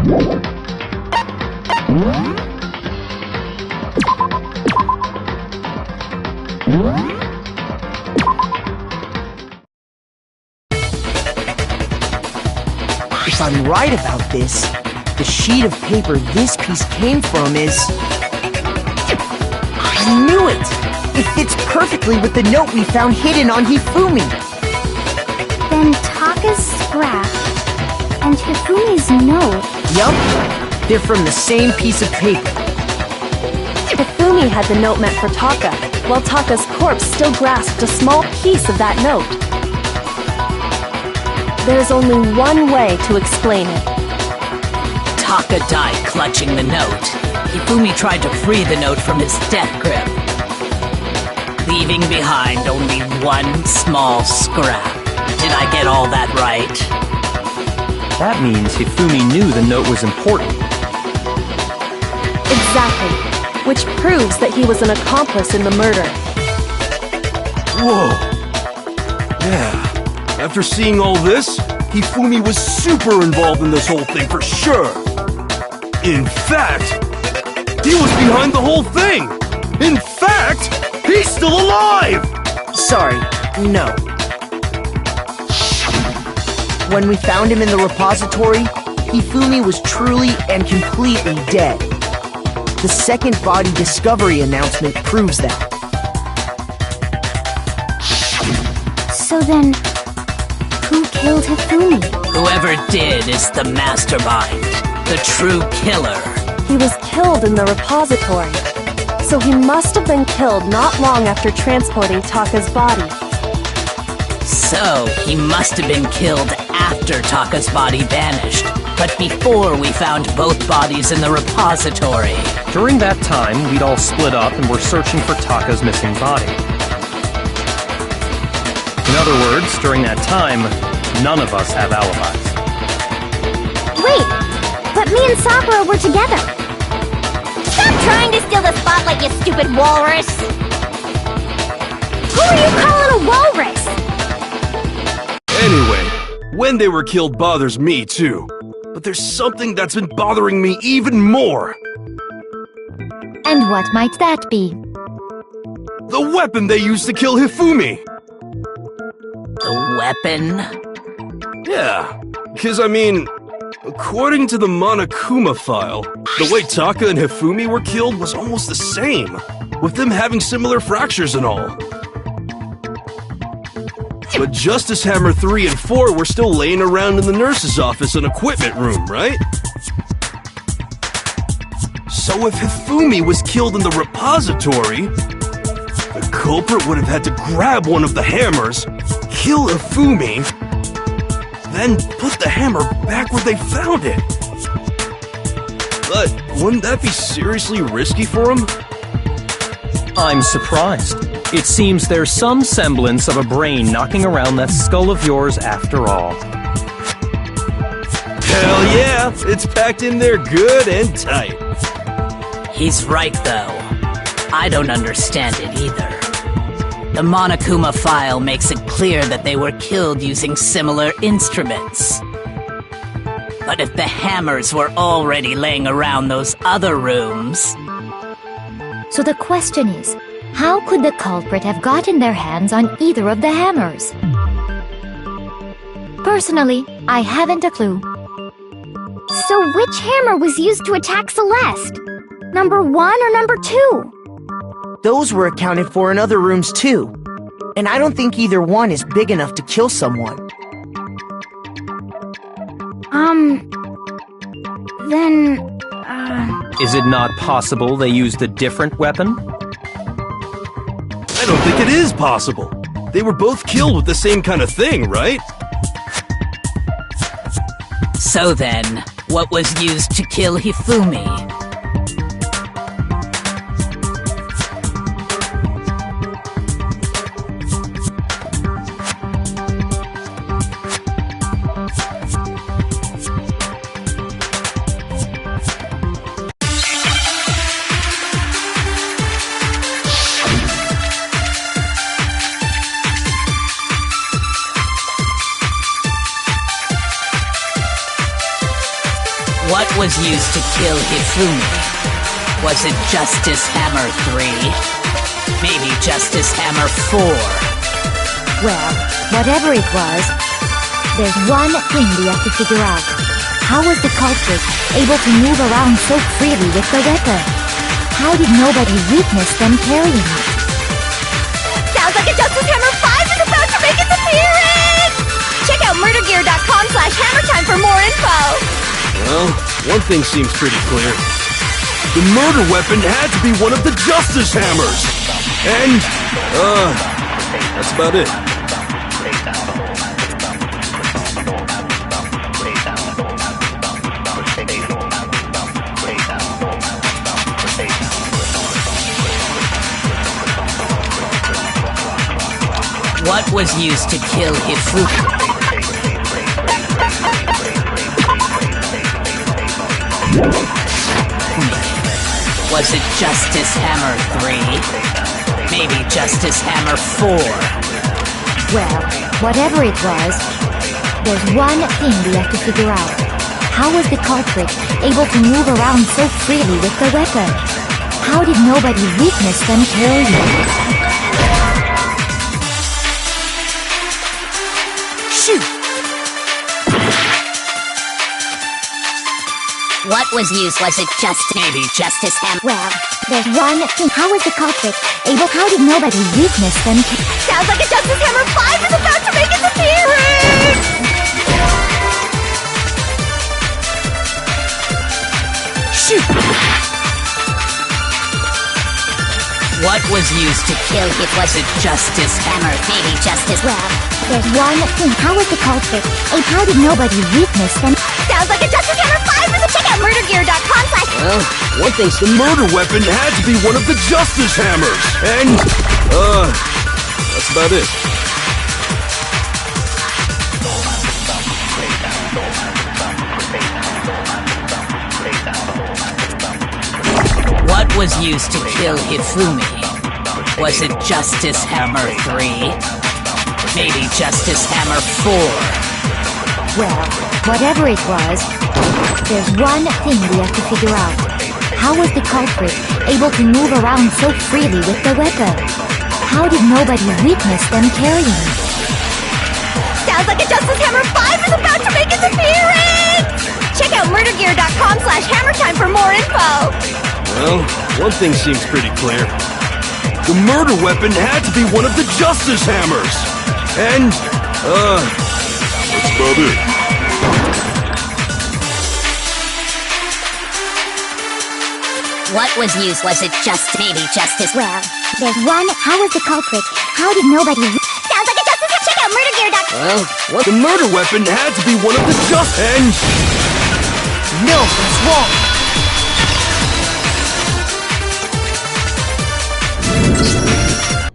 If I'm right about this, the sheet of paper this piece came from is... I knew it! It fits perfectly with the note we found hidden on Hifumi. Then Taka's scrap and Hifumi's note... Yup, they're from the same piece of paper. Hifumi had the note meant for Taka, while Taka's corpse still grasped a small piece of that note. There's only one way to explain it. Taka died clutching the note. Hifumi tried to free the note from his death grip, leaving behind only one small scrap. Did I get all that right? That means Hifumi knew the note was important. Exactly, which proves that he was an accomplice in the murder. Whoa! Yeah. After seeing all this, Hifumi was super involved in this whole thing for sure. In fact, he was behind the whole thing. In fact, he's still alive! Sorry, no. When we found him in the repository, Hifumi was truly and completely dead. The second body discovery announcement proves that. So then, who killed Hifumi? Whoever did is the mastermind, the true killer. He was killed in the repository, so he must have been killed not long after transporting Taka's body. So, he must have been killed after Taka's body vanished, but before we found both bodies in the repository. During that time, we'd all split up and were searching for Taka's missing body. In other words, during that time, none of us have alibis. Wait, but me and Sakura were together. Stop trying to steal the spotlight, you stupid walrus! Who are you calling a walrus? Anyway, when they were killed bothers me too. But there's something that's been bothering me even more. And what might that be? The weapon they used to kill Hifumi! The weapon? Yeah, because I mean, according to the Monokuma file, the way Taka and Hifumi were killed was almost the same, with them having similar fractures and all. But Justice Hammer 3 and 4 were still laying around in the nurse's office and equipment room, right? So if Hifumi was killed in the repository, the culprit would have had to grab one of the hammers, kill Hifumi, then put the hammer back where they found it. But wouldn't that be seriously risky for him? I'm surprised. It seems there's some semblance of a brain knocking around that skull of yours after all. Hell yeah! It's packed in there good and tight. He's right, though. I don't understand it either. The Monokuma file makes it clear that they were killed using similar instruments. But if the hammers were already laying around those other rooms... So the question is, how could the culprit have gotten their hands on either of the hammers? Personally, I haven't a clue. So which hammer was used to attack Celeste? Number 1 or number 2? Those were accounted for in other rooms too. And I don't think either one is big enough to kill someone. Is it not possible they used a different weapon? I don't think it is possible. They were both killed with the same kind of thing, right? So then, what was used to kill Hifumi? What was used to kill Hifumi? Was it Justice Hammer 3? Maybe Justice Hammer 4? Well, whatever it was, there's one thing we have to figure out. How was the culprit able to move around so freely with the weapon? How did nobody witness them carrying it? Sounds like a Justice Hammer 5 is about to make its appearance! Check out murdergear.com/hammertime for more info! Well, one thing seems pretty clear. The murder weapon had to be one of the Justice Hammers! And, that's about it. What was used to kill Hifumi? Was it Justice Hammer 3? Maybe Justice Hammer 4? Well, whatever it was, there's one thing we have to figure out. How was the culprit able to move around so freely with the weapon? How did nobody witness them carrying it? Shoot! What was used? Was it Maybe Justice Hammer? Well, there's one thing. How was the culprit able? How did nobody witness them? Sounds like a Justice Hammer 5 is about to make its appearance! Shoot! What was used to kill it? Was it Justice Hammer? Maybe Justice... Well, there's one thing. How was the culprit? And how did nobody witness them? Sounds like a Justice Hammer 5 is a... Check out murdergear.com/... Well, one thing's the murder weapon had to be one of the Justice Hammers! And, that's about it. What was used to kill Hifumi? Was it Justice Hammer 3? Maybe Justice Hammer 4? Well, whatever it was, there's one thing we have to figure out. How was the culprit able to move around so freely with the weapon? How did nobody witness them carrying it? Sounds like a Justice Hammer 5 is about to make its appearance! Check out murdergear.com/hammertime for more info! Well, one thing seems pretty clear. The murder weapon had to be one of the Justice Hammers! And, that's about it. What was used? Was it maybe Justice? Well, there's one. How was the culprit? How did nobody... Sounds like a Justice... Check out murdergear.com... Well, what? The murder weapon had to be one of the And... No, that's wrong!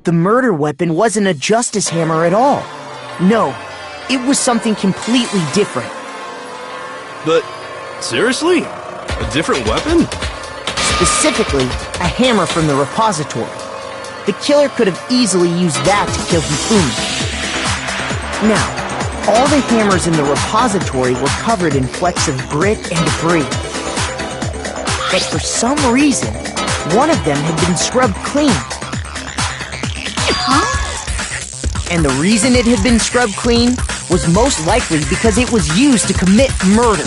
The murder weapon wasn't a Justice Hammer at all. No, it was something completely different. But, seriously? A different weapon? Specifically, a hammer from the repository. The killer could have easily used that to kill Hifumi. Now, all the hammers in the repository were covered in flecks of grit and debris. But for some reason, one of them had been scrubbed clean. And the reason it had been scrubbed clean was most likely because it was used to commit murder.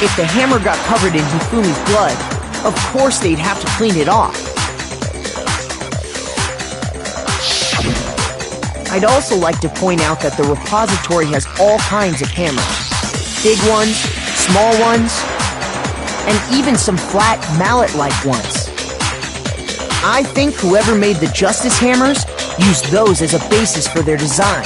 If the hammer got covered in Hifumi's blood, of course they'd have to clean it off. I'd also like to point out that the repository has all kinds of hammers. Big ones, small ones, and even some flat mallet-like ones. I think whoever made the Justice Hammers used those as a basis for their design.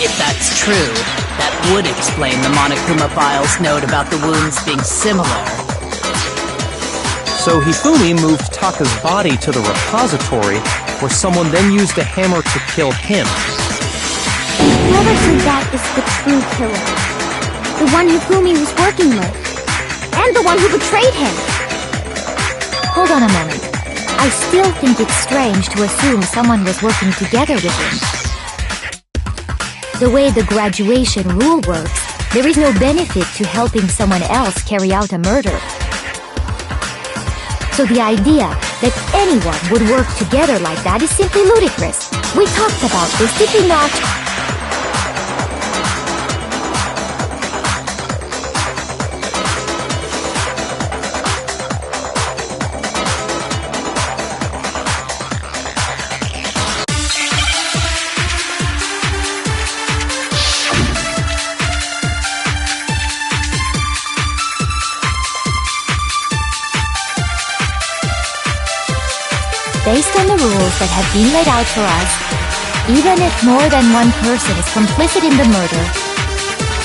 If that's true, that would explain the Monokuma file's note about the wounds being similar. So Hifumi moved Taka's body to the repository, where someone then used a hammer to kill him. Whoever did that is the true killer. The one Hifumi was working with. And the one who betrayed him. Hold on a moment. I still think it's strange to assume someone was working together with him. The way the graduation rule works, there is no benefit to helping someone else carry out a murder. So the idea that anyone would work together like that is simply ludicrous. We talked about this, did we not? Based on the rules that have been laid out for us, even if more than one person is complicit in the murder,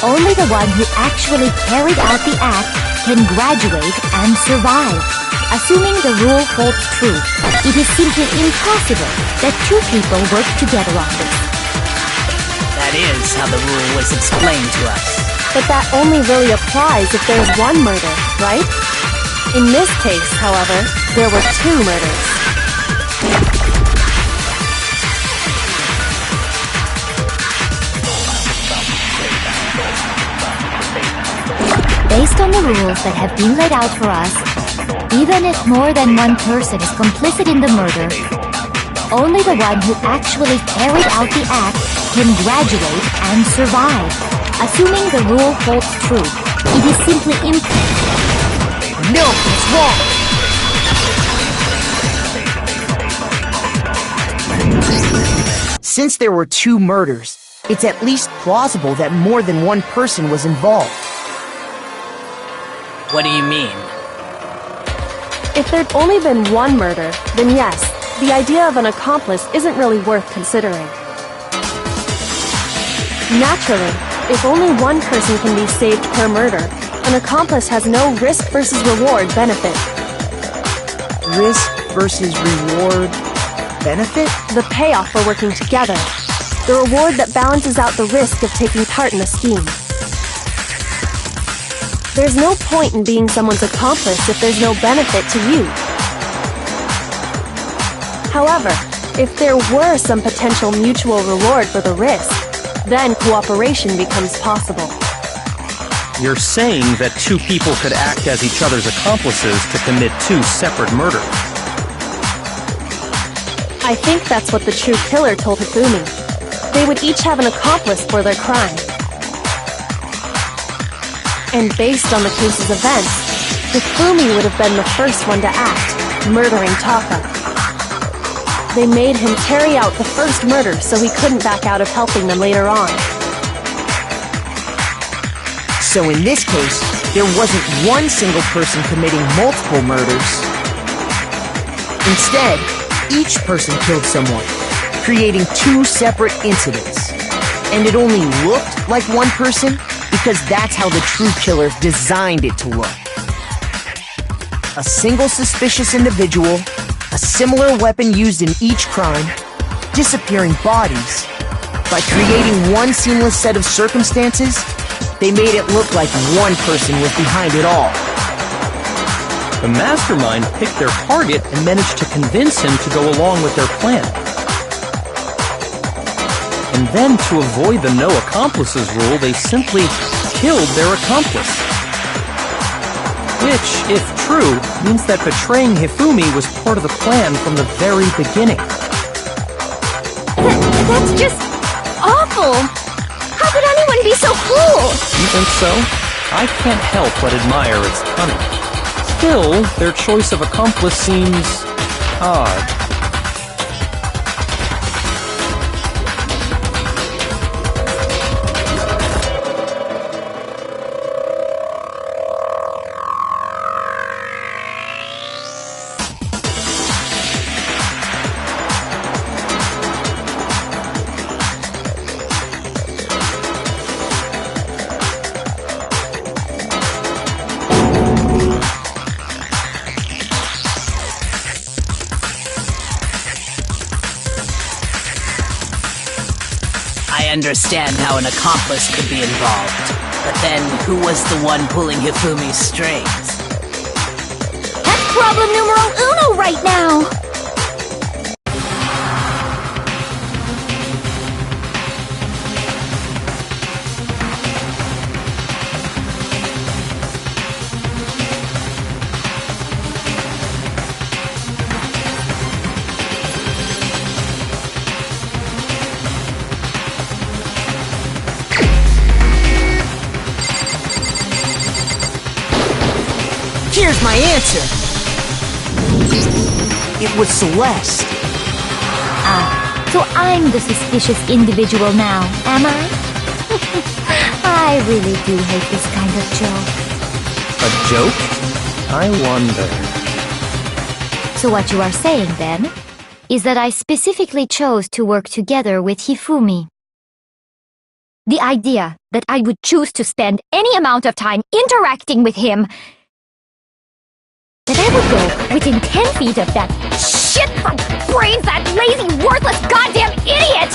only the one who actually carried out the act can graduate and survive. Assuming the rule holds true, it is simply impossible that two people work together on this. That is how the rule was explained to us. But that only really applies if there's one murder, right? In this case, however, there were two murders. Based on the rules that have been laid out for us, even if more than one person is complicit in the murder, only the one who actually carried out the act can graduate and survive. Assuming the rule holds true, it is simply No, it's wrong! Since there were two murders, it's at least plausible that more than one person was involved. What do you mean? If there'd only been one murder, then yes, the idea of an accomplice isn't really worth considering. Naturally, if only one person can be saved per murder, an accomplice has no risk versus reward benefit. Risk versus reward benefit? The payoff for working together. The reward that balances out the risk of taking part in a scheme. There's no point in being someone's accomplice if there's no benefit to you. However, if there were some potential mutual reward for the risk, then cooperation becomes possible. You're saying that two people could act as each other's accomplices to commit two separate murders. I think that's what the true killer told Hifumi. They would each have an accomplice for their crime. And based on the case's events, Hifumi would have been the first one to act, murdering Taka. They made him carry out the first murder so he couldn't back out of helping them later on. So in this case, there wasn't one single person committing multiple murders. Instead, each person killed someone, creating two separate incidents. And it only looked like one person because that's how the true killer designed it to look. A single suspicious individual, a similar weapon used in each crime, disappearing bodies. By creating one seamless set of circumstances, they made it look like one person was behind it all. The mastermind picked their target and managed to convince him to go along with their plan. And then, to avoid the no accomplices rule, they simply killed their accomplice. Which, if true, means that betraying Hifumi was part of the plan from the very beginning. That's just awful! How could anyone be so cruel? You think so? I can't help but admire its cunning. Still, their choice of accomplice seems odd. I understand how an accomplice could be involved, but then who was the one pulling Hifumi's strings? That's problem numero uno right now! Here's my answer. It was Celeste. So I'm the suspicious individual now, am I? I really do hate this kind of joke. A joke? I wonder. So what you are saying, then, is that I specifically chose to work together with Hifumi. The idea that I would choose to spend any amount of time interacting with him, that I would go within 10 feet of that shit for brains, that lazy, worthless, goddamn idiot!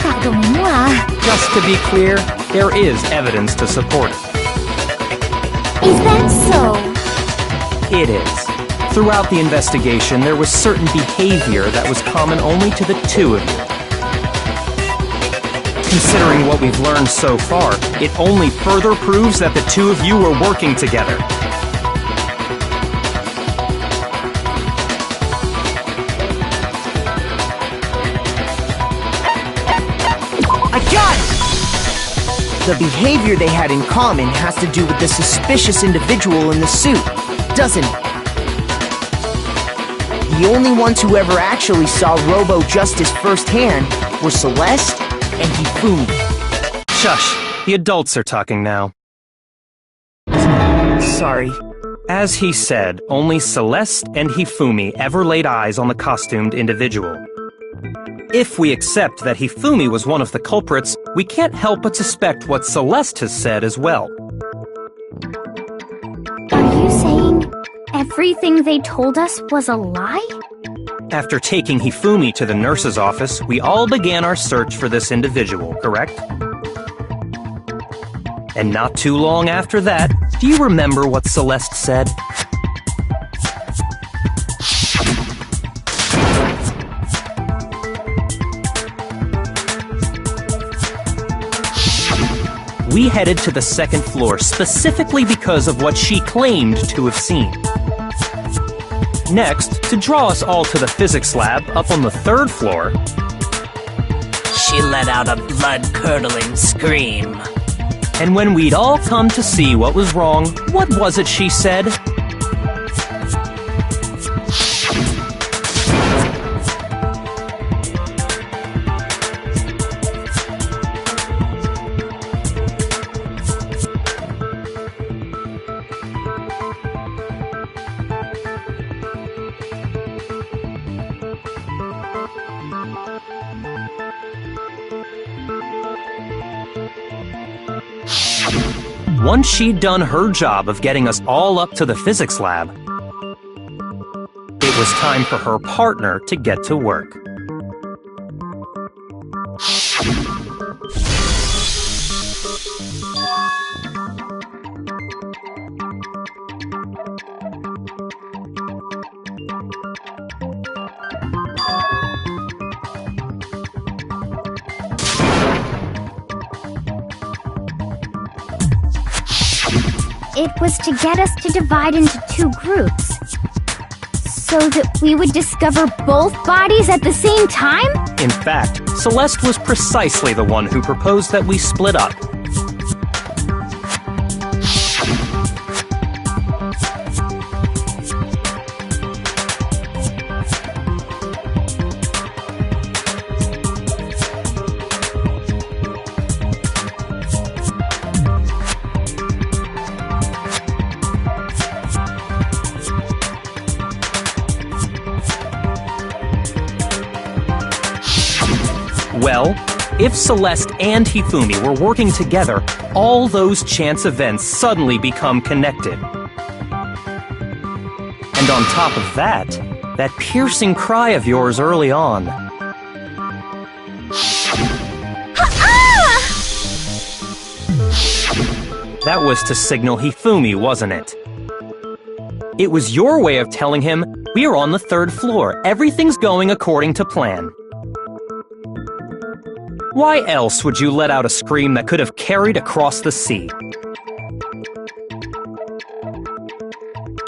Pardonnez-moi. Just to be clear, there is evidence to support it. Is that so? It is. Throughout the investigation, there was certain behavior that was common only to the two of you. Considering what we've learned so far, it only further proves that the two of you were working together. I got it! The behavior they had in common has to do with the suspicious individual in the suit, doesn't it? The only ones who ever actually saw Robo-Justice firsthand were Celeste and Hifumi. Shush, the adults are talking now. Sorry. As he said, only Celeste and Hifumi ever laid eyes on the costumed individual. If we accept that Hifumi was one of the culprits, we can't help but suspect what Celeste has said as well. Are you saying everything they told us was a lie? After taking Hifumi to the nurse's office, we all began our search for this individual, correct? And not too long after that, do you remember what Celeste said? We headed to the second floor specifically because of what she claimed to have seen. Next, to draw us all to the physics lab up on the third floor, She let out a blood-curdling scream. and when we'd all come to see what was wrong, what was it she said? Once she'd done her job of getting us all up to the physics lab, it was time for her partner to get to work. It was to get us to divide into two groups, so that we would discover both bodies at the same time? In fact, Celeste was precisely the one who proposed that we split up. Well, if Celeste and Hifumi were working together, all those chance events suddenly become connected. And on top of that, that piercing cry of yours early on. That was to signal Hifumi, wasn't it? It was your way of telling him, we're on the third floor, everything's going according to plan. Why else would you let out a scream that could have carried across the sea?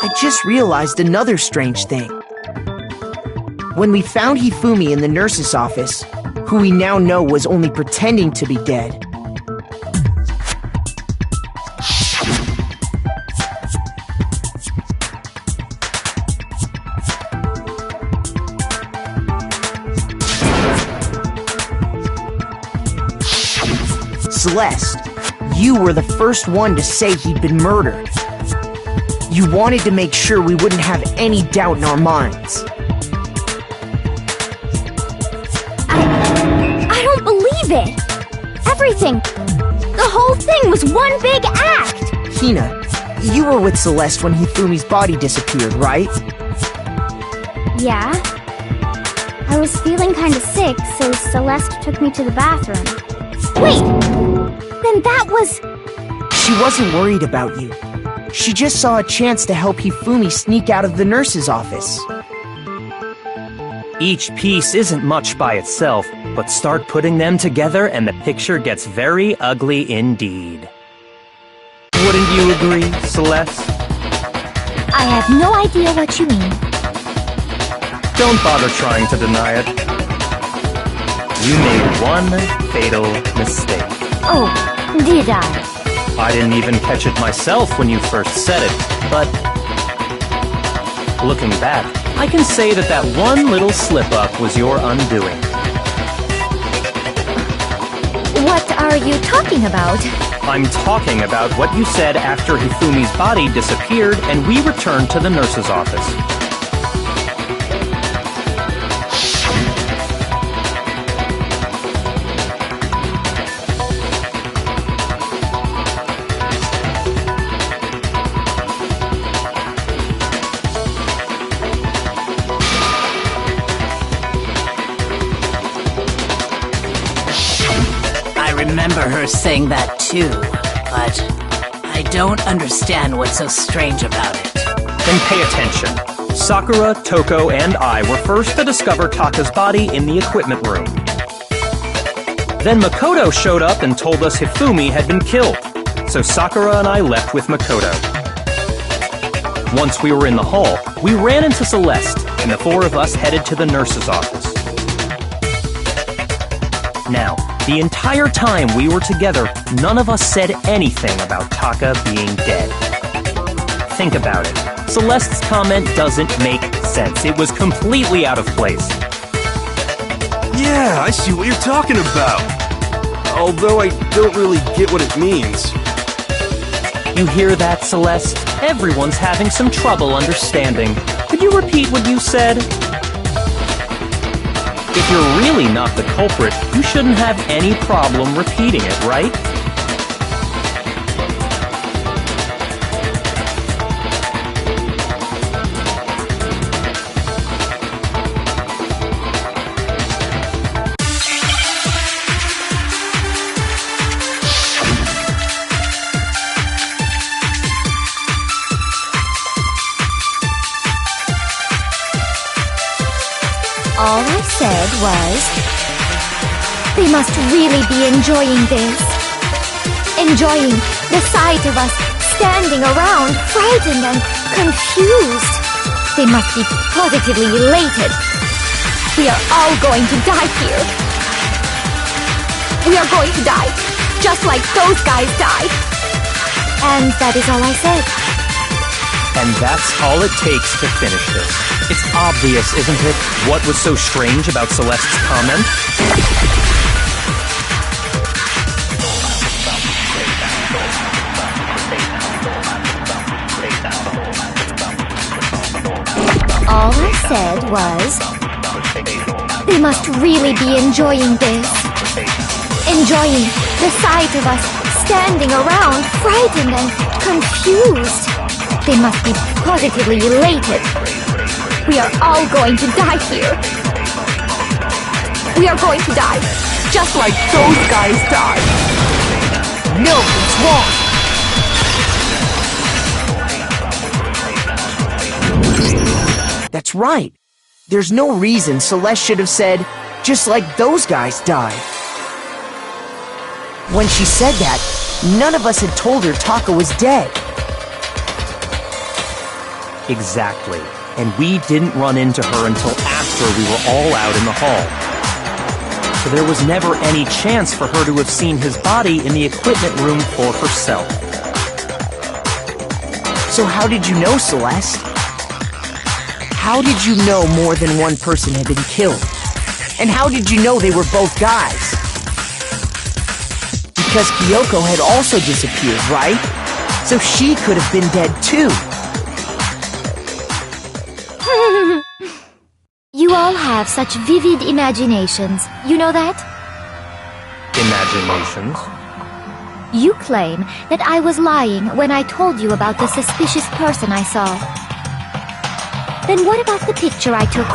I just realized another strange thing. When we found Hifumi in the nurse's office, who we now know was only pretending to be dead, Celeste, you were the first one to say he'd been murdered. You wanted to make sure we wouldn't have any doubt in our minds. I don't believe it! Everything, the whole thing was one big act! Hina, you were with Celeste when Hifumi's body disappeared, right? Yeah? I was feeling kinda sick, so Celeste took me to the bathroom. Wait! Then that was... She wasn't worried about you. She just saw a chance to help Hifumi sneak out of the nurse's office. Each piece isn't much by itself, but start putting them together and the picture gets very ugly indeed. Wouldn't you agree, Celeste? I have no idea what you mean. Don't bother trying to deny it. You made one fatal mistake. Oh, did I? I didn't even catch it myself when you first said it, but looking back, I can say that that one little slip-up was your undoing. What are you talking about? I'm talking about what you said after Hifumi's body disappeared and we returned to the nurse's office. I remember her saying that too, but I don't understand what's so strange about it. Then pay attention. Sakura, Toko, and I were first to discover Taka's body in the equipment room. Then Makoto showed up and told us Hifumi had been killed, so Sakura and I left with Makoto. Once we were in the hall, we ran into Celeste, and the four of us headed to the nurse's office. Now, the entire time we were together, none of us said anything about Taka being dead. Think about it. Celeste's comment doesn't make sense. It was completely out of place. Yeah, I see what you're talking about. Although I don't really get what it means. You hear that, Celeste? Everyone's having some trouble understanding. Could you repeat what you said? If you're really not the culprit, you shouldn't have any problem repeating it, right? All I said was, they must really be enjoying this. Enjoying the sight of us standing around, frightened and confused. They must be positively elated. We are all going to die here. We are going to die, just like those guys died. And that is all I said. And that's all it takes to finish this. It's obvious, isn't it, what was so strange about Celeste's comment? All I said was, they must really be enjoying this. Enjoying the sight of us standing around, frightened and confused. They must be positively elated. We are all going to die here. We are going to die, just like those guys died. No, it's wrong. That's right. There's no reason Celeste should have said, just like those guys died. When she said that, none of us had told her Taka was dead. Exactly. And we didn't run into her until after we were all out in the hall. So there was never any chance for her to have seen his body in the equipment room for herself. So how did you know, Celeste? How did you know more than one person had been killed? And how did you know they were both guys? because Kyoko had also disappeared, right? So she could have been dead too. You all have such vivid imaginations. You know that? Imaginations? You claim that I was lying when I told you about the suspicious person I saw. Then what about the picture I took?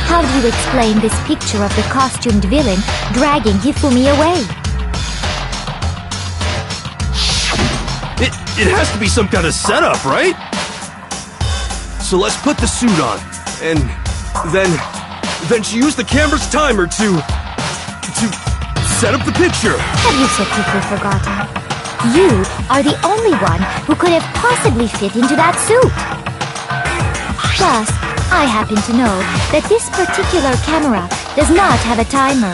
How do you explain this picture of the costumed villain dragging Hifumi away? It has to be some kind of setup, right? So let's put the suit on, and then she used the camera's timer to set up the picture. Have you so quickly forgotten? You are the only one who could have possibly fit into that suit. Plus, I happen to know that this particular camera does not have a timer.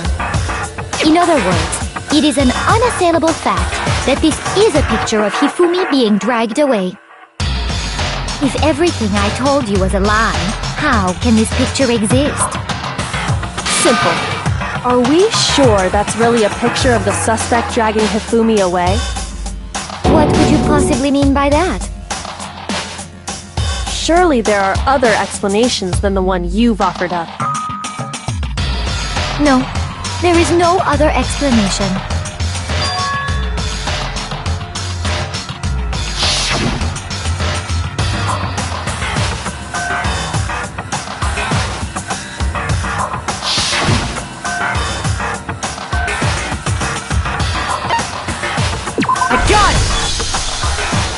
In other words, it is an unassailable fact that this is a picture of Hifumi being dragged away. If everything I told you was a lie, how can this picture exist? Simple. Are we sure that's really a picture of the suspect dragging Hifumi away? What could you possibly mean by that? Surely there are other explanations than the one you've offered up. No, there is no other explanation.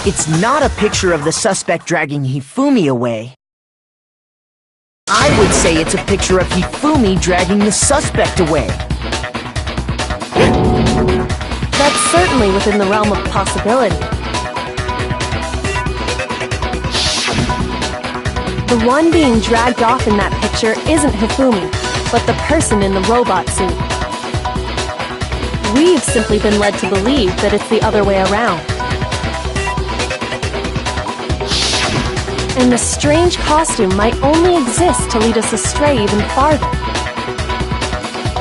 It's not a picture of the suspect dragging Hifumi away. I would say it's a picture of Hifumi dragging the suspect away. That's certainly within the realm of possibility. The one being dragged off in that picture isn't Hifumi, but the person in the robot suit. We've simply been led to believe that it's the other way around. And the strange costume might only exist to lead us astray even farther.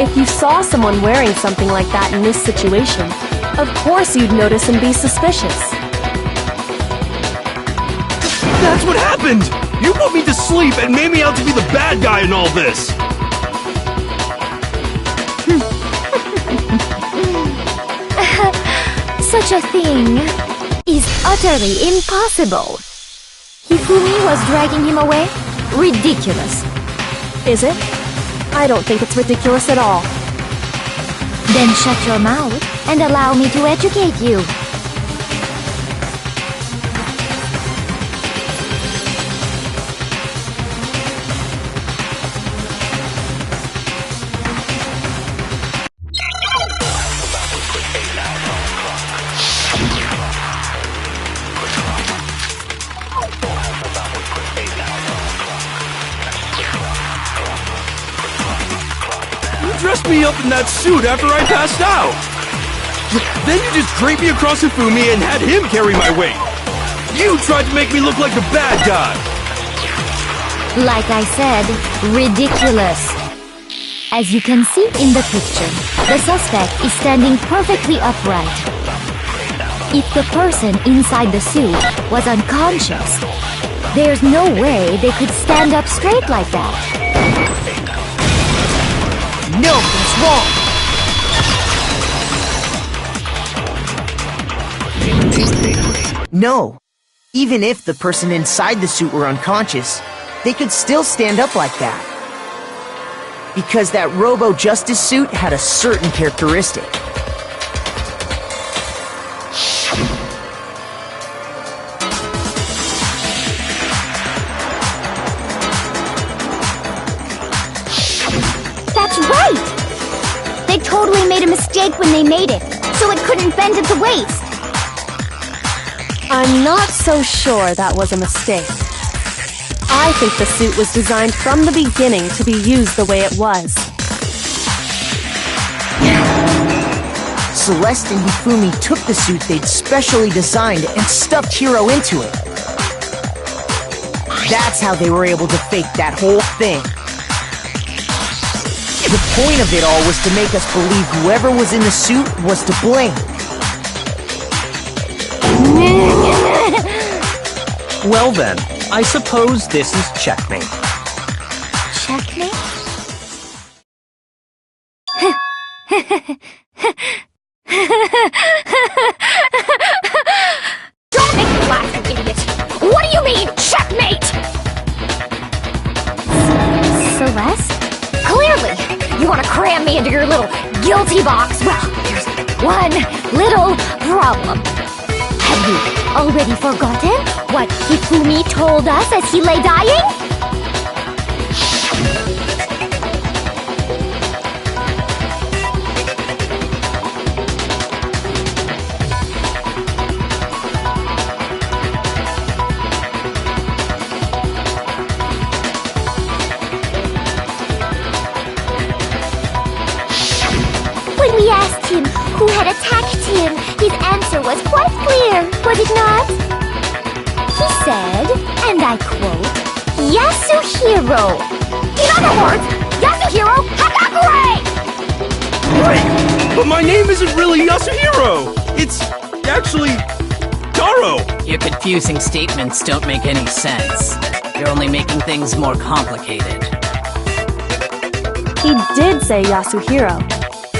If you saw someone wearing something like that in this situation, of course you'd notice and be suspicious. That's what happened! You put me to sleep and made me out to be the bad guy in all this! Such a thing is utterly impossible. Hifumi was dragging him away? Ridiculous. Is it? I don't think it's ridiculous at all. Then shut your mouth and allow me to educate you. Dressed me up in that suit after I passed out. Then you just draped me across Hifumi and had him carry my weight. You tried to make me look like the bad guy. Like I said, ridiculous. As you can see in the picture, the suspect is standing perfectly upright. If the person inside the suit was unconscious, there's no way they could stand up straight like that. No, that's wrong! No. Even if the person inside the suit were unconscious, they could still stand up like that. Because that Robo-Justice suit had a certain characteristic. That's right! They totally made a mistake when they made it, so it couldn't bend at the waist. I'm not so sure that was a mistake. I think the suit was designed from the beginning to be used the way it was. Celeste and Hifumi took the suit they'd specially designed and stuffed Hiro into it. That's how they were able to fake that whole thing. The point of it all was to make us believe whoever was in the suit was to blame. Well then, I suppose this is checkmate. Checkmate? Don't make me laugh, you idiot! What do you mean, checkmate? Celeste? Clearly, you want to cram me into your little guilty box. Well, there's one little problem. Have you already forgotten what Hifumi told us as he lay dying? When we asked him who had attacked him, his answer was quite clear, was it not? He said, and I quote, Yasuhiro. In other words, Yasuhiro Hagakure! Wait, but my name isn't really Yasuhiro! It's actually Taro! Your confusing statements don't make any sense. You're only making things more complicated. He did say Yasuhiro,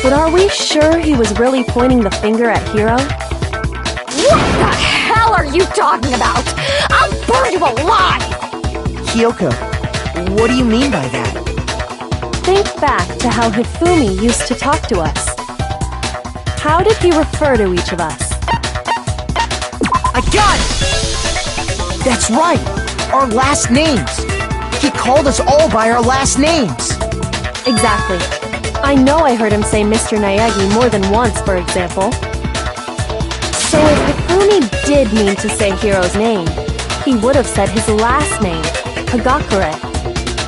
but are we sure he was really pointing the finger at Hiro? What the hell are you talking about? I'll burn you alive! Kyoko, what do you mean by that? Think back to how Hifumi used to talk to us. How did he refer to each of us? I got it! That's right! Our last names! He called us all by our last names! Exactly. I know I heard him say Mr. Naegi more than once, for example. So if Hifumi did mean to say Hiro's name, he would have said his last name, Hagakure.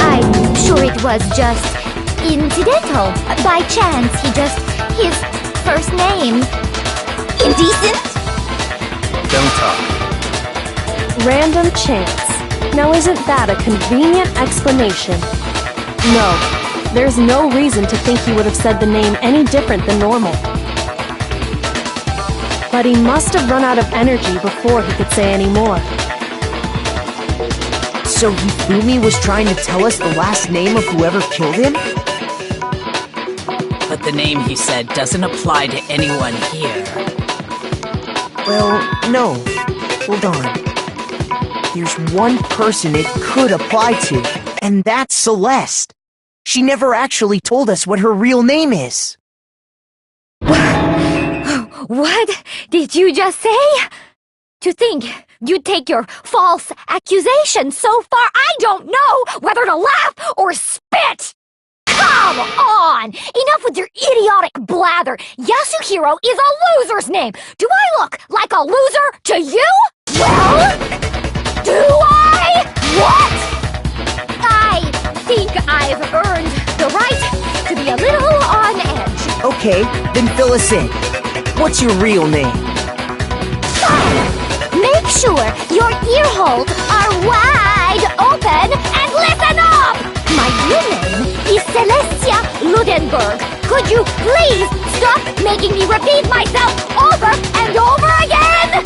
I'm sure it was just incidental. By chance, his first name. Indecent? Don't talk. Random chance. Now isn't that a convenient explanation? No, there's no reason to think he would have said the name any different than normal. But he must have run out of energy before he could say any more. So Hifumi was trying to tell us the last name of whoever killed him? But the name he said doesn't apply to anyone here. Well, no. Hold on. There's one person it could apply to, and that's Celeste. She never actually told us what her real name is. What did you just say? To think you'd take your false accusation so far, I don't know whether to laugh or spit! Come on! Enough with your idiotic blather! Yasuhiro is a loser's name! Do I look like a loser to you? Well, do I? What? I think I've earned the right to be a little on edge. Okay, then fill us in. What's your real name? Make sure your ear holes are wide open and listen up! My real name is Celestia Ludenberg. Could you please stop making me repeat myself over and over again?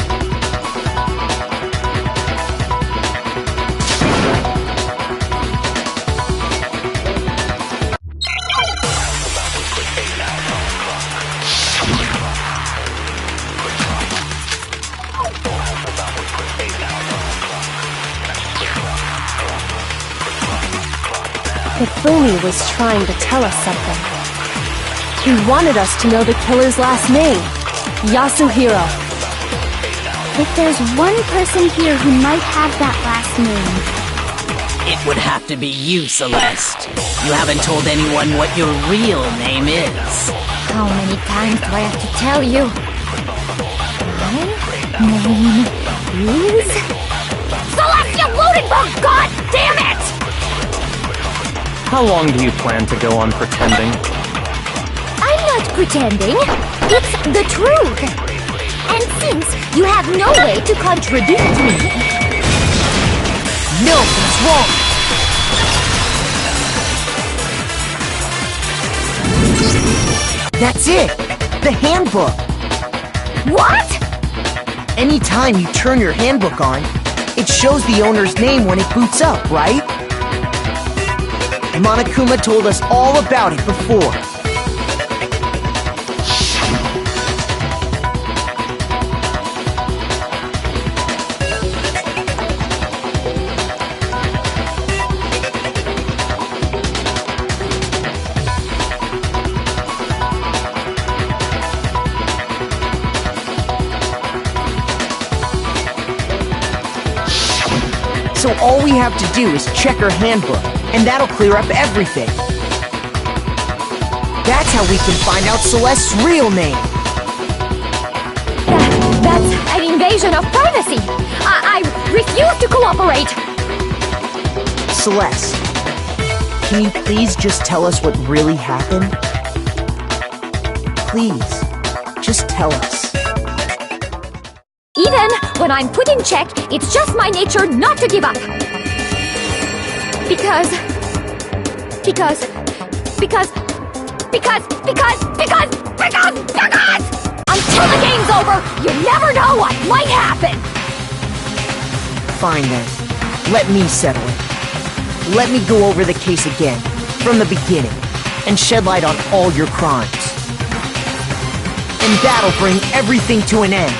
Hifumi was trying to tell us something. He wanted us to know the killer's last name, Yasuhiro. If there's one person here who might have that last name, It would have to be you, Celeste. You haven't told anyone what your real name is. how many times do I have to tell you? My name is... Celestia Ludenberg, god damn it! How long do you plan to go on pretending? I'm not pretending. It's the truth. And since you have no way to contradict me... No, that's wrong! That's it! The handbook! What? Anytime you turn your handbook on, it shows the owner's name when it boots up, right? Monokuma told us all about it before. So all we have to do is check her handbook, and that'll clear up everything. That's how we can find out Celeste's real name. That's an invasion of privacy. I refuse to cooperate. Celeste, can you please just tell us what really happened? Please, just tell us. Even when I'm put in check, it's just my nature not to give up. Because until the game's over, you never know what might happen. Fine then, let me settle it. Let me go over the case again, from the beginning, and shed light on all your crimes. And that'll bring everything to an end.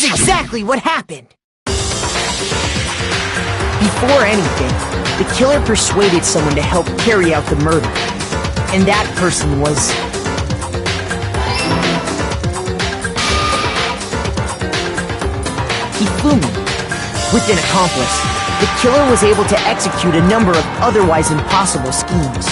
Exactly what happened. Before anything, the killer persuaded someone to help carry out the murder. And that person was... Hifumi. With an accomplice, the killer was able to execute a number of otherwise impossible schemes.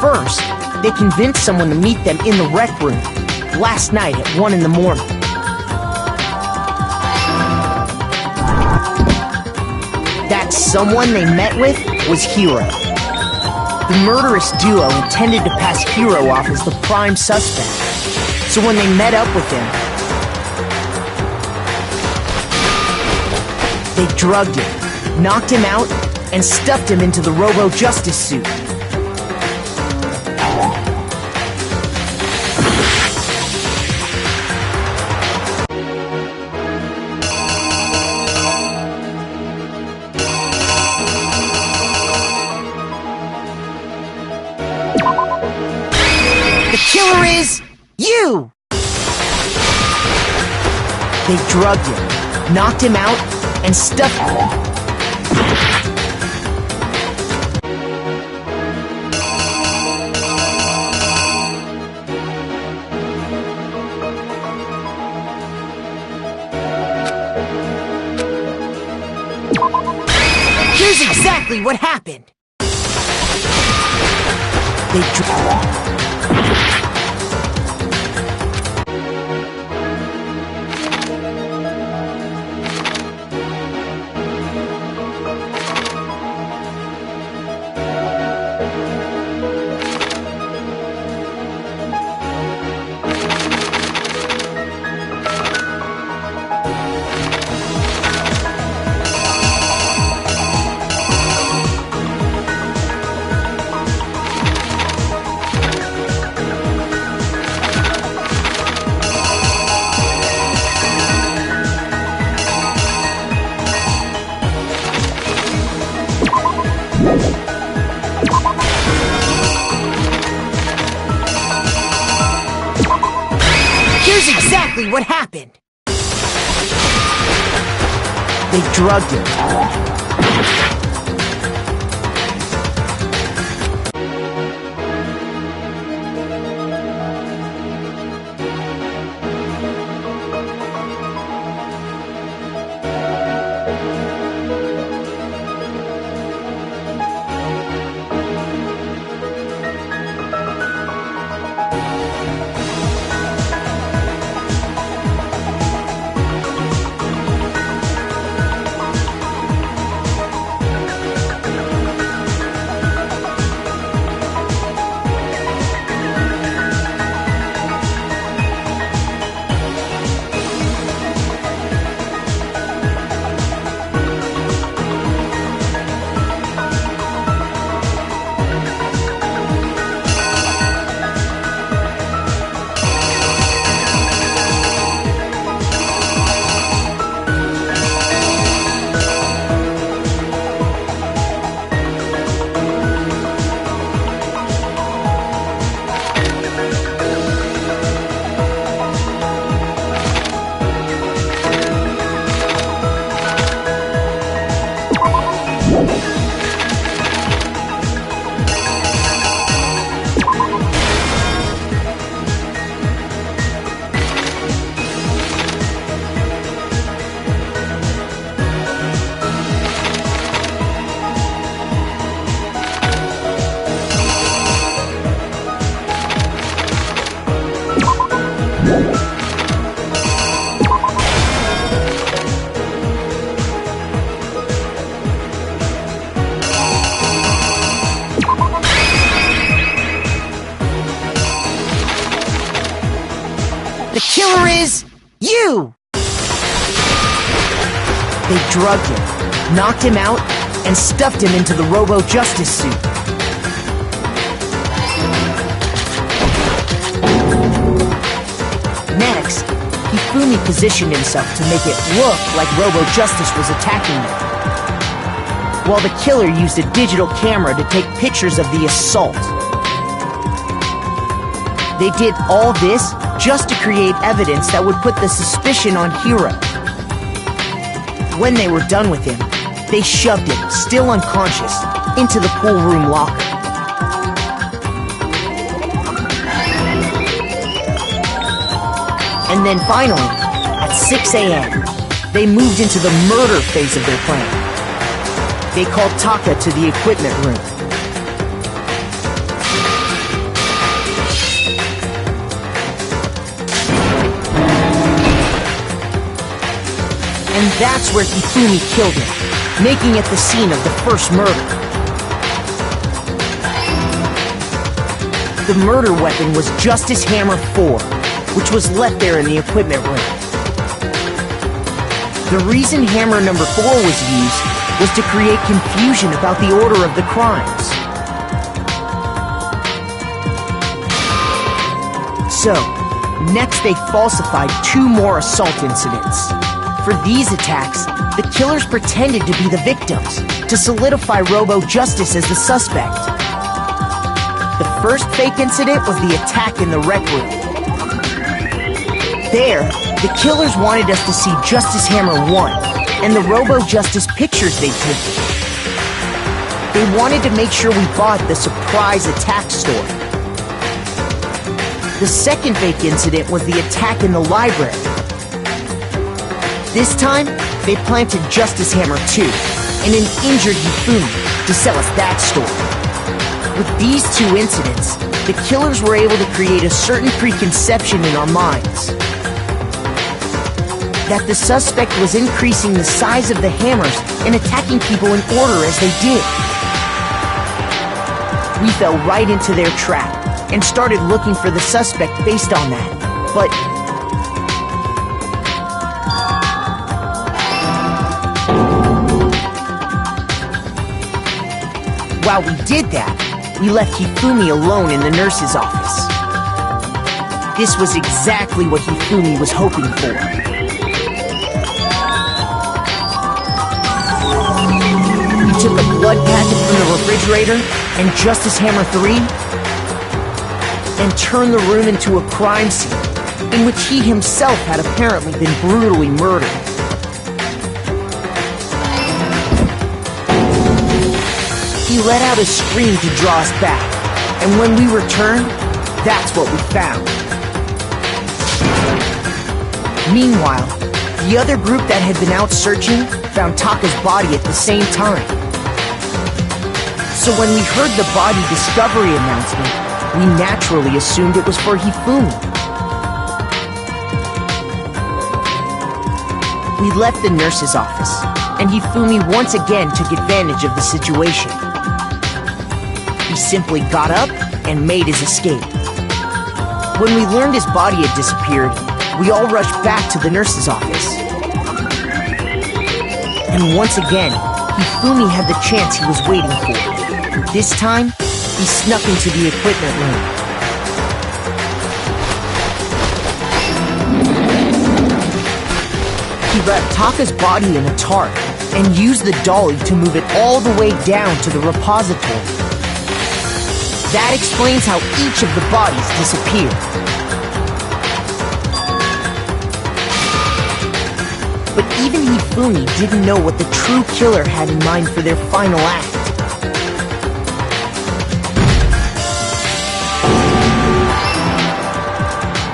First, they convinced someone to meet them in the rec room last night at 1 in the morning. That someone they met with was Hiro. The murderous duo intended to pass Hiro off as the prime suspect. So when they met up with him, they drugged him, knocked him out, and stuffed him into the Robo-Justice suit. The killer is you! They drugged him, knocked him out, and stuffed him. Here's exactly what happened. They Here's exactly what happened. They drugged him. The killer is you! They drugged him, knocked him out, and stuffed him into the Robo-Justice suit. Next, Hifumi positioned himself to make it look like Robo-Justice was attacking them, while the killer used a digital camera to take pictures of the assault. They did all this just to create evidence that would put the suspicion on Hiro. When they were done with him, they shoved him, still unconscious, into the pool room locker. And then finally, at 6 a.m., they moved into the murder phase of their plan. They called Taka to the equipment room. And that's where Hifumi killed him, making it the scene of the first murder. The murder weapon was Justice Hammer 4, which was left there in the equipment room. The reason Hammer number 4 was used was to create confusion about the order of the crimes. So, next they falsified 2 more assault incidents. For these attacks, the killers pretended to be the victims, to solidify Robo Justice as the suspect. The first fake incident was the attack in the rec room. There, the killers wanted us to see Justice Hammer 1 and the Robo Justice pictures they'd taken. They wanted to make sure we bought the surprise attack store. The second fake incident was the attack in the library. This time, they planted Justice Hammer 2 and an injured Hifumi to sell us that story. With these 2 incidents, the killers were able to create a certain preconception in our minds that the suspect was increasing the size of the hammers and attacking people in order as they did. We fell right into their trap and started looking for the suspect based on that. But while we did that, we left Hifumi alone in the nurse's office. This was exactly what Hifumi was hoping for. We took a blood packet from the refrigerator and Justice Hammer 3 and turned the room into a crime scene in which he himself had apparently been brutally murdered. He let out a scream to draw us back, and when we returned, that's what we found. Meanwhile, the other group that had been out searching found Taka's body at the same time. So when we heard the body discovery announcement, we naturally assumed it was for Hifumi. We left the nurse's office, and Hifumi once again took advantage of the situation. He simply got up and made his escape. When we learned his body had disappeared, we all rushed back to the nurse's office. And once again, Hifumi had the chance he was waiting for. This time, he snuck into the equipment room. He wrapped Taka's body in a tarp and used the dolly to move it all the way down to the repository. That explains how each of the bodies disappeared. But even Hifumi didn't know what the true killer had in mind for their final act.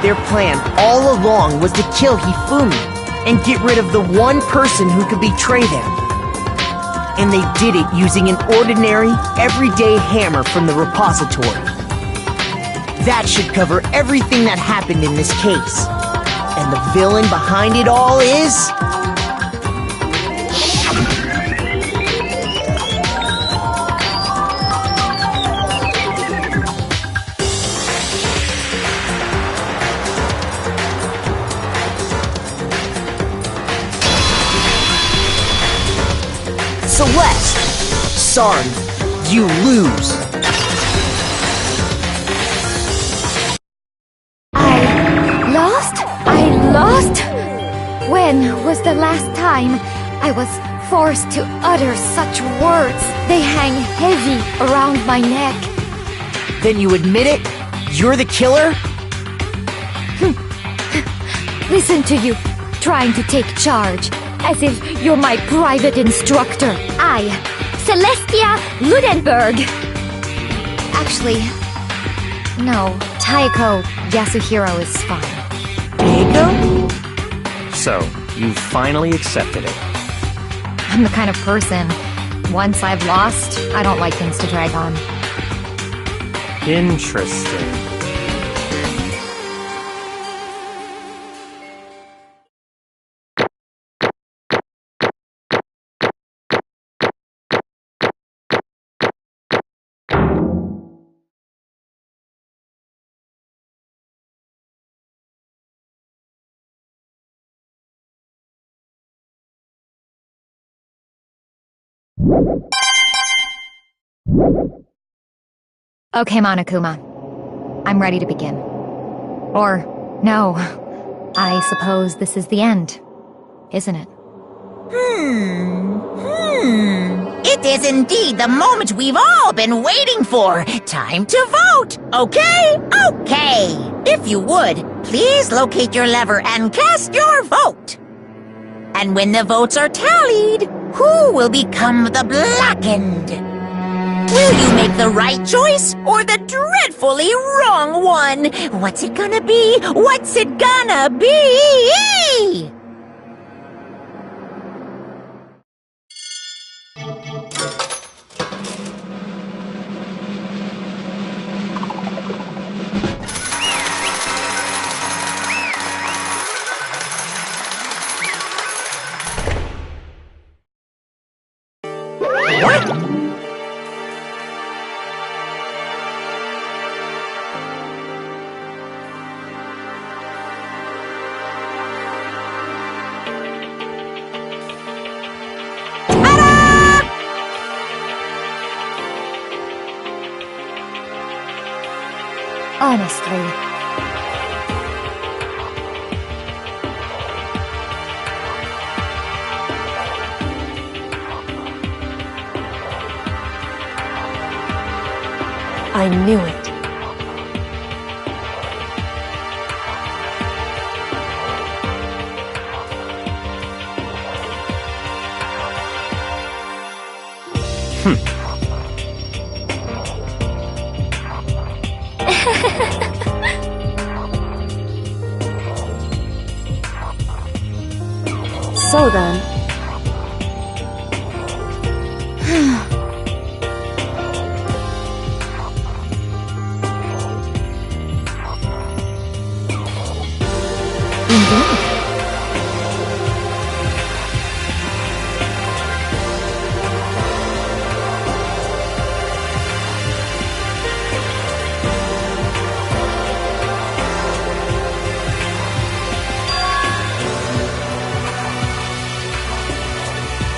Their plan all along was to kill Hifumi and get rid of the one person who could betray them. And they did it using an ordinary, everyday hammer from the repository. That should cover everything that happened in this case. And the villain behind it all is... Celeste! Sorry, you lose. I lost? When was the last time I was forced to utter such words? They hang heavy around my neck. Then you admit it? You're the killer? Listen to you, trying to take charge, as if you're my private instructor. I, Celestia Ludenberg. Actually, no, Taiko Yasuhiro is fine. Taiko? So, you've finally accepted it. I'm the kind of person, once I've lost, I don't like things to drag on. Interesting. Okay, Monokuma. I'm ready to begin. Or, no. I suppose this is the end, isn't it? It is indeed the moment we've all been waiting for. Time to vote. Okay? Okay. If you would, please locate your lever and cast your vote. And when the votes are tallied, who will become the blackened? Will you make the right choice or the dreadfully wrong one? What's it gonna be? What's it gonna be? Honestly. I knew it. So then...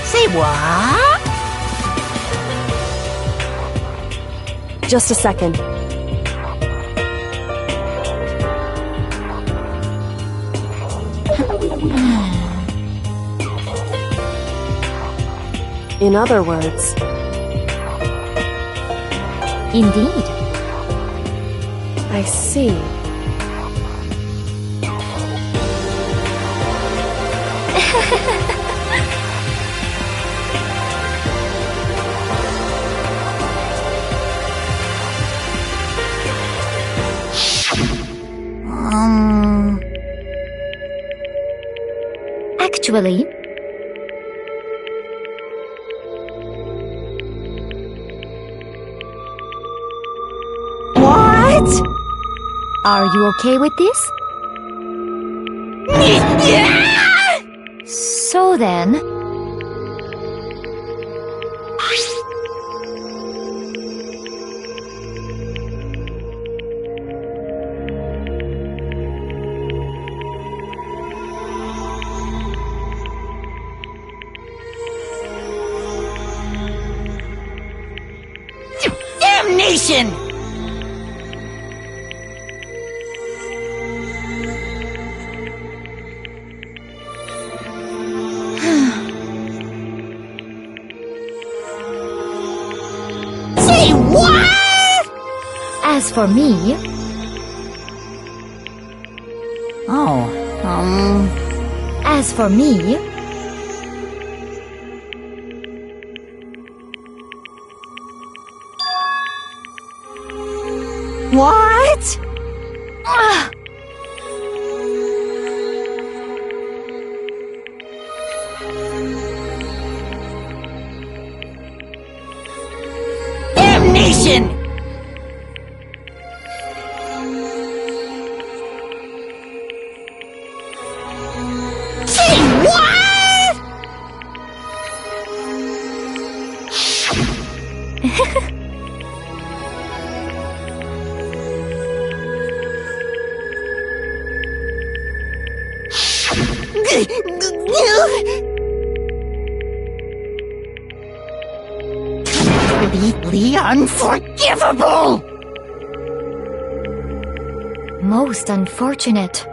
Say what? Just a second. In other words... Indeed. I see. Actually... What? Are you okay with this? So then... Damnation! Say what? As for me... As for me... What? attention! Say what?! Completely unforgivable! Most unfortunate.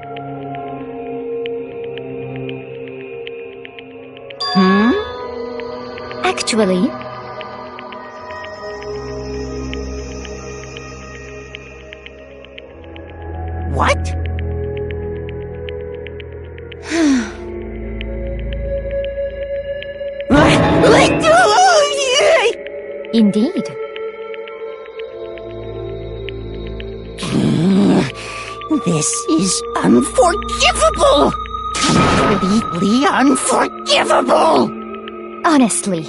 Actually, What? indeed. This is unforgivable! Completely unforgivable! Honestly.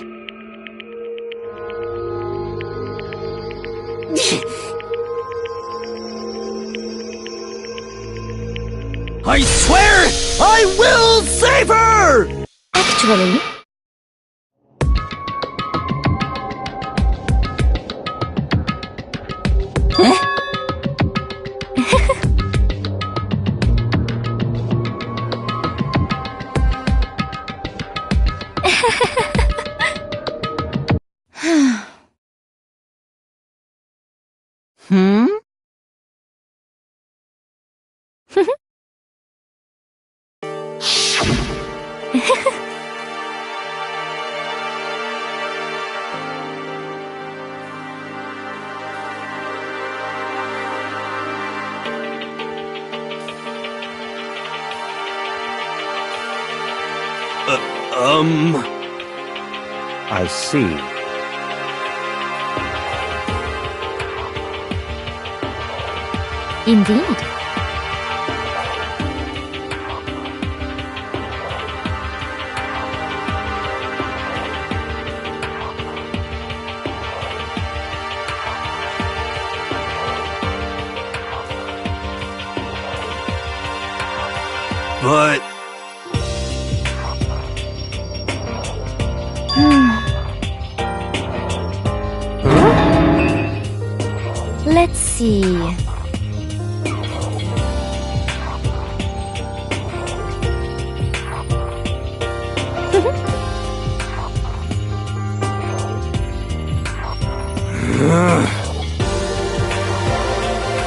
I swear I will save her! Actually, I see. indeed. But Let's see.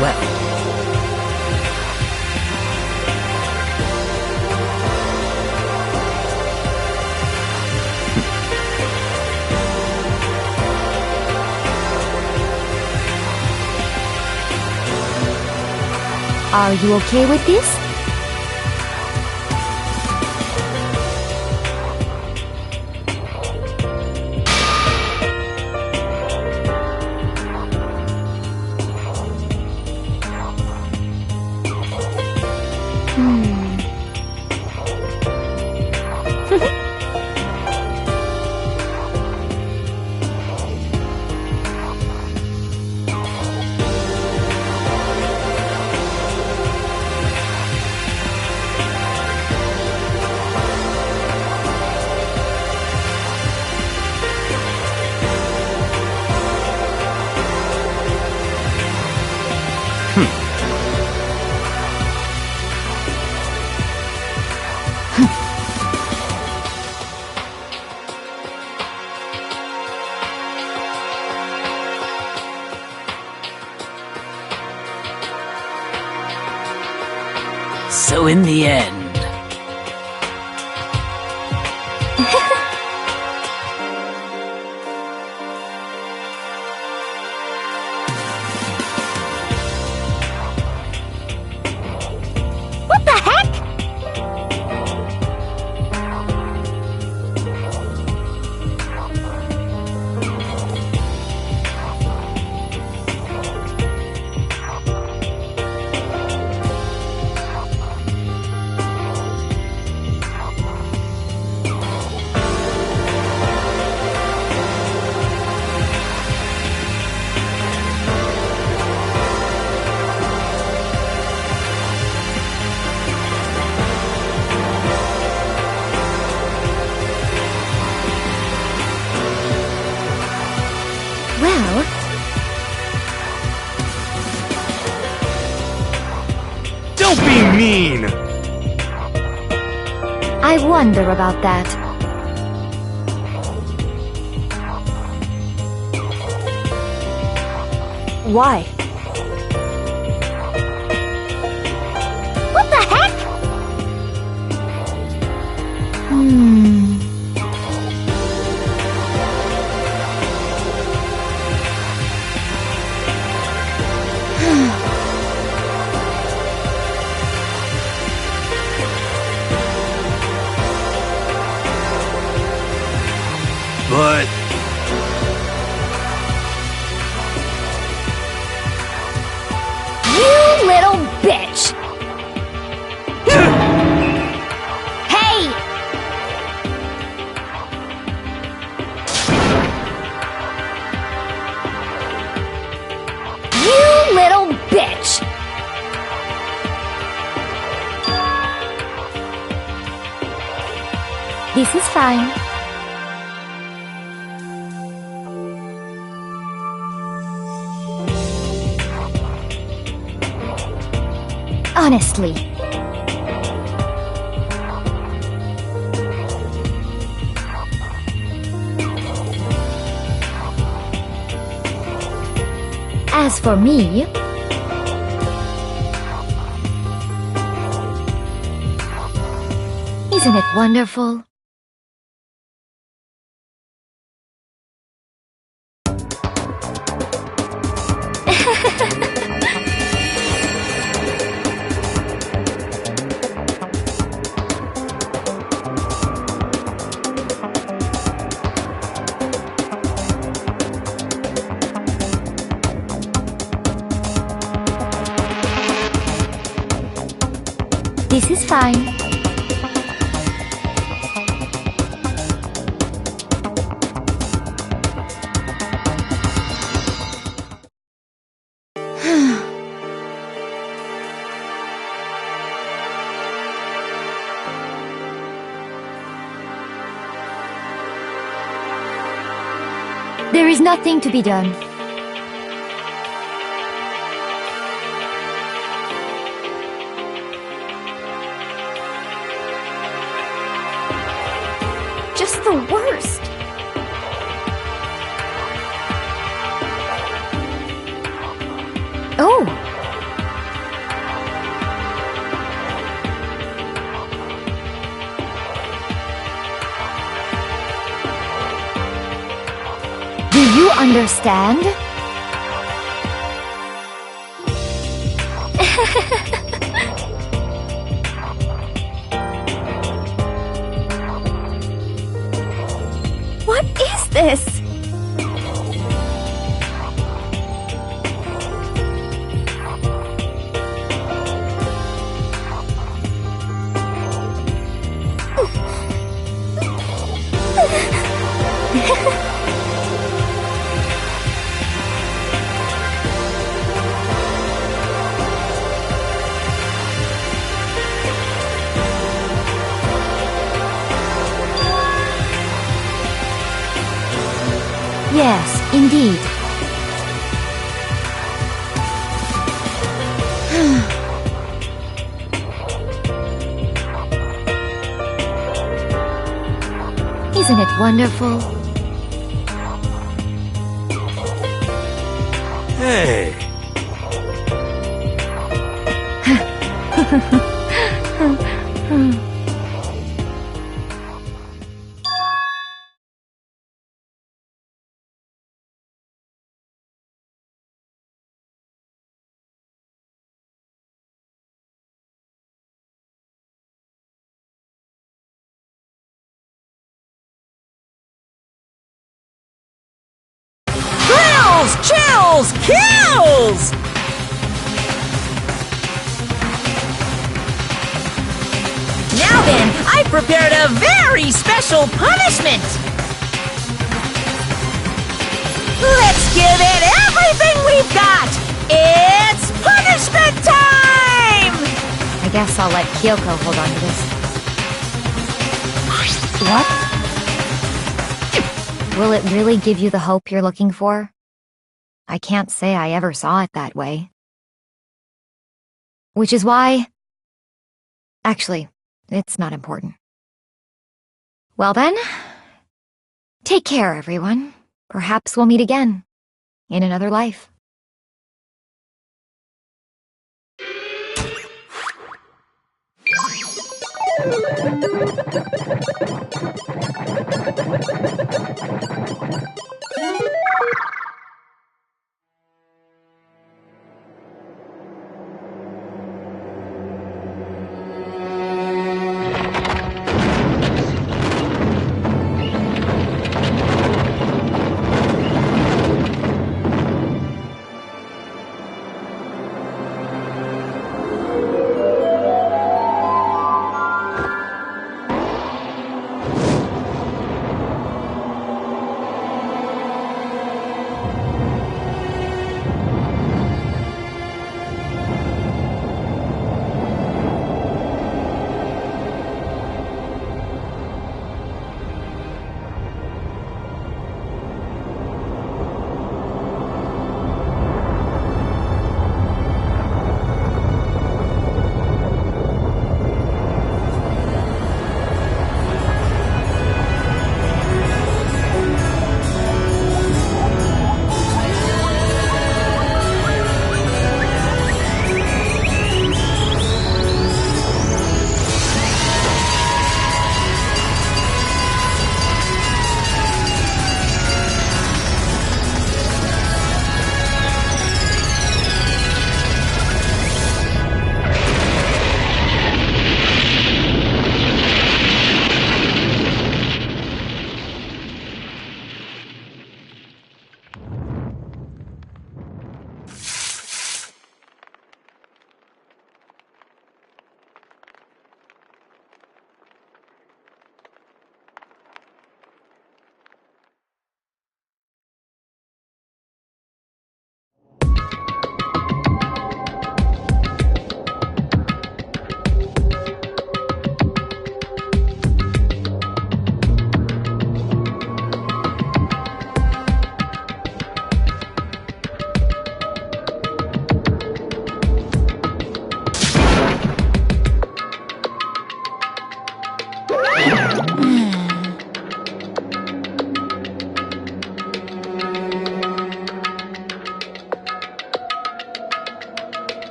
Well, Are you okay with this? so in the end, What the heck? I wonder about that. Why? What the heck? But You little bitch! Hey! You little bitch! This is fine. Honestly. As for me, isn't it wonderful? This is fine. There is nothing to be done. Just the worst. Oh! Do you understand? What is this? Yes, indeed. Isn't it wonderful? hey, Thrills, chills, kills! Now then, I prepared a very special punishment! Let's give it everything we've got! It's punishment time! I guess I'll let Kyoko hold on to this. What? Will it really give you the hope you're looking for? I can't say I ever saw it that way. Which is why... Actually, it's not important. Well then, take care, everyone. Perhaps we'll meet again, in another life.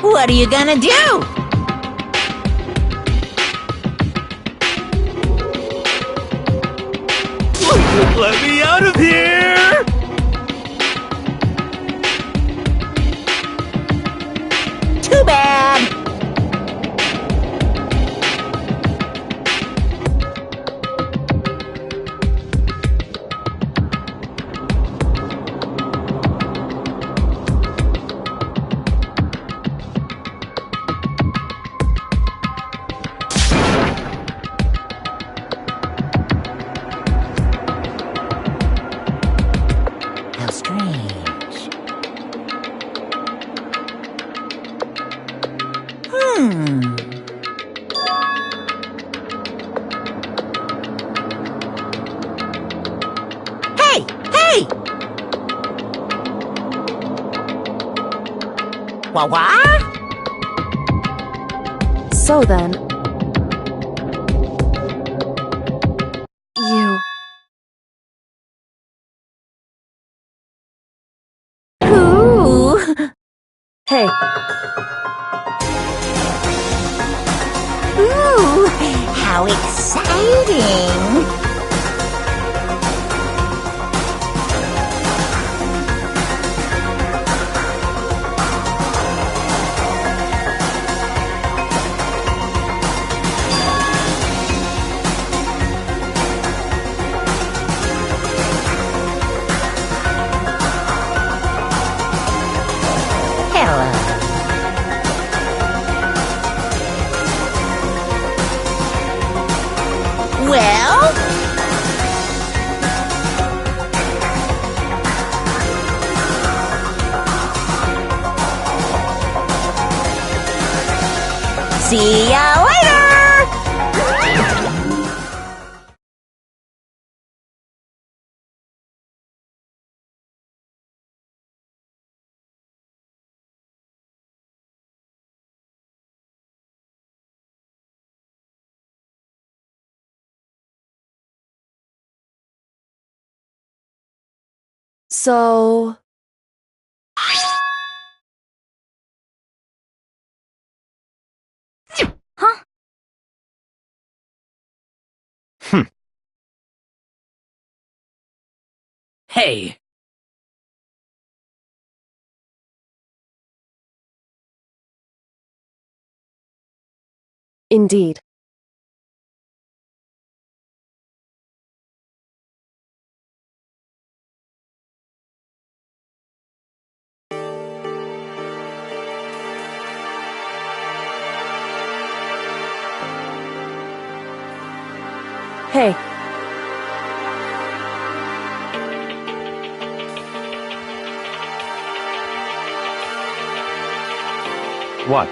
What are you gonna do? Let me out of here! Too bad! How strange. Hey! Hey! Wah-wah? So then... You... Ooh! Hey, Ooh! How exciting! Hello. Well? See ya later! So... Huh? Hey, Indeed. Hey, What?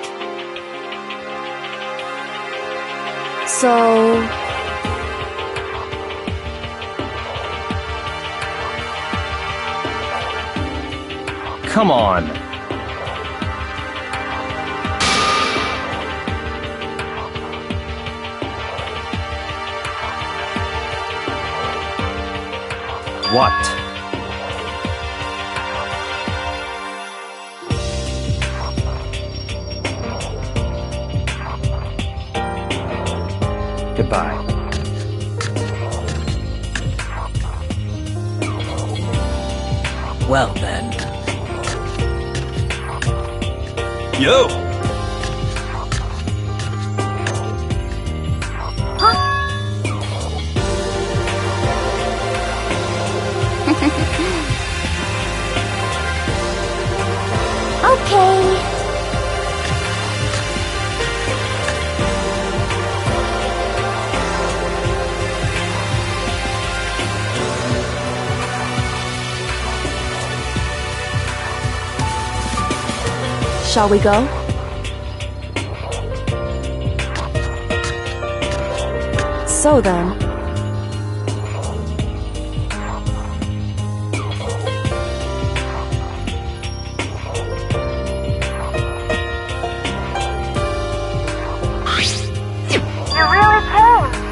so... Come on. What? Goodbye. well then. Yo! Okay. Shall we go? So then... You really came.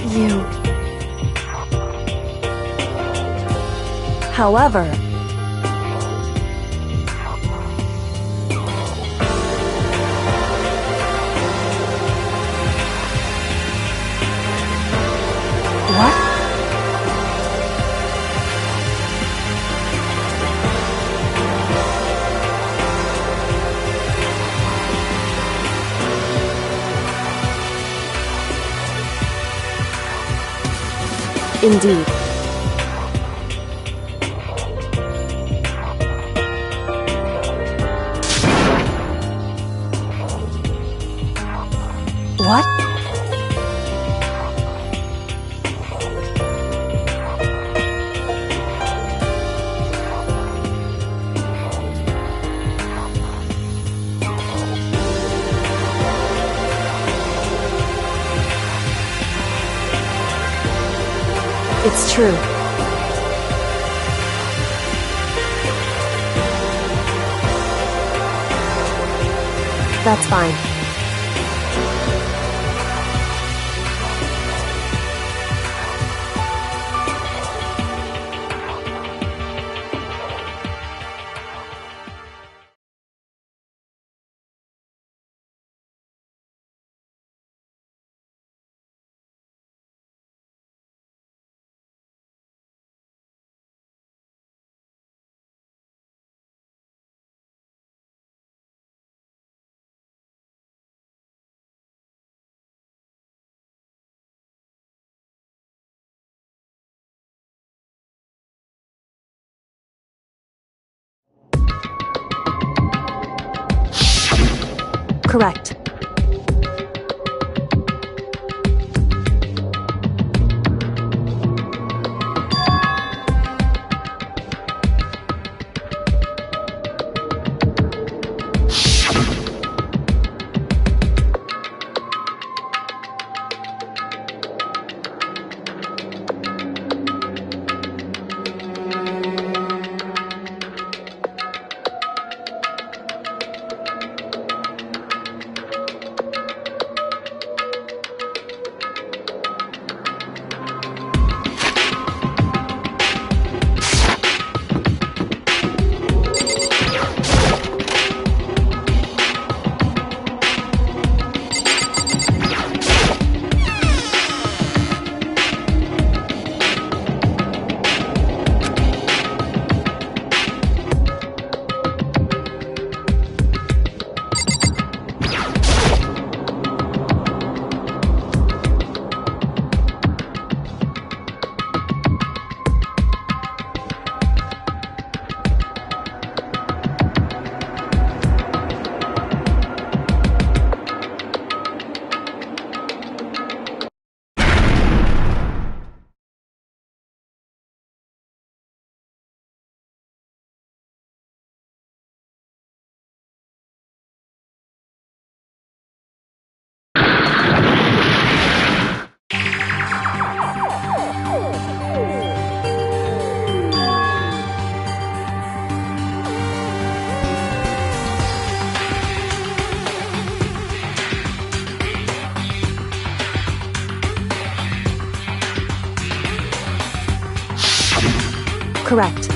You... However... What? Indeed. What? It's true. That's fine. Correct. Correct.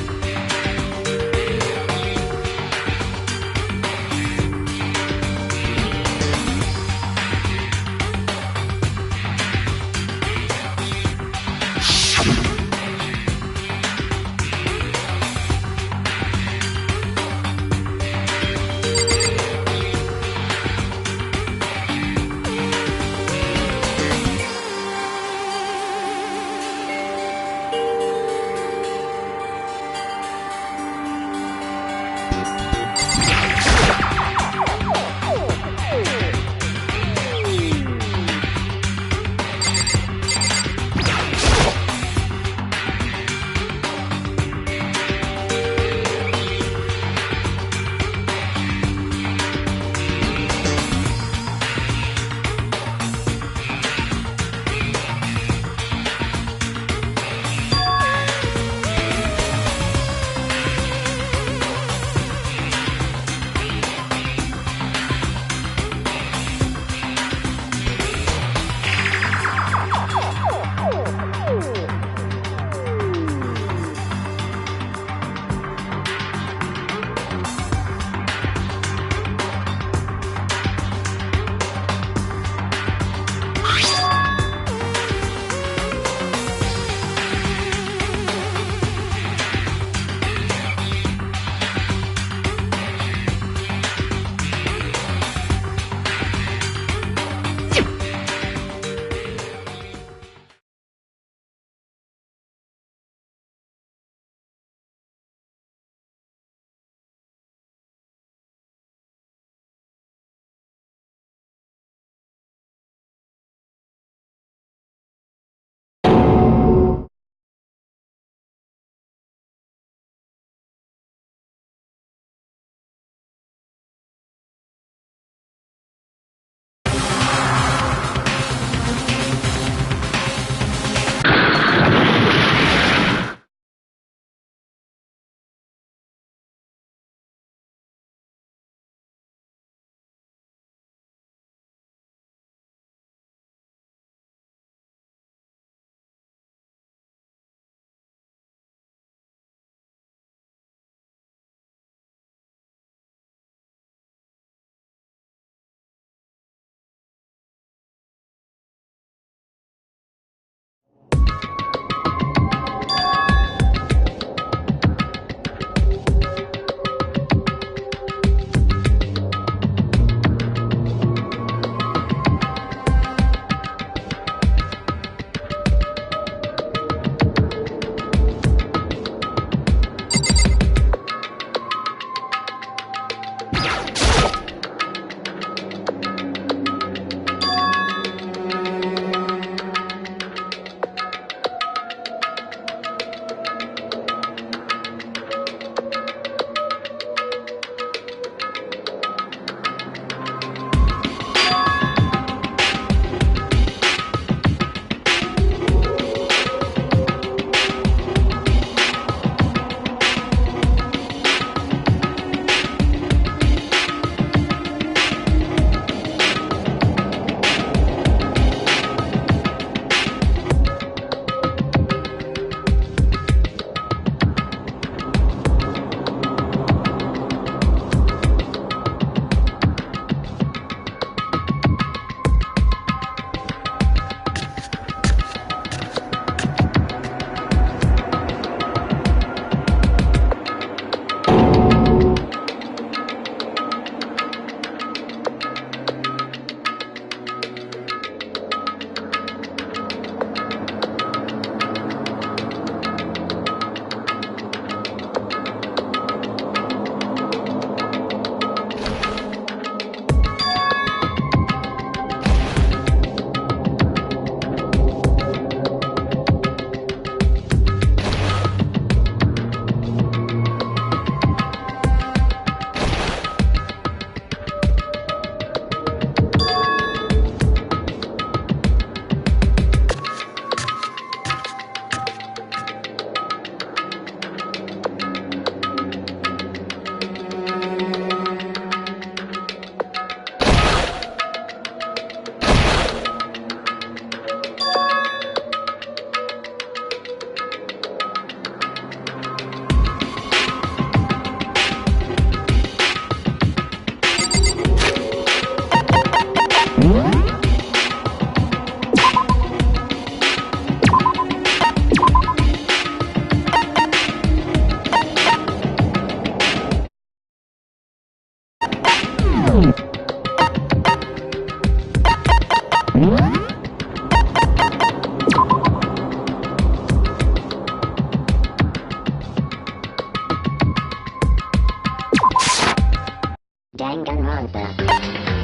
Danganronpa.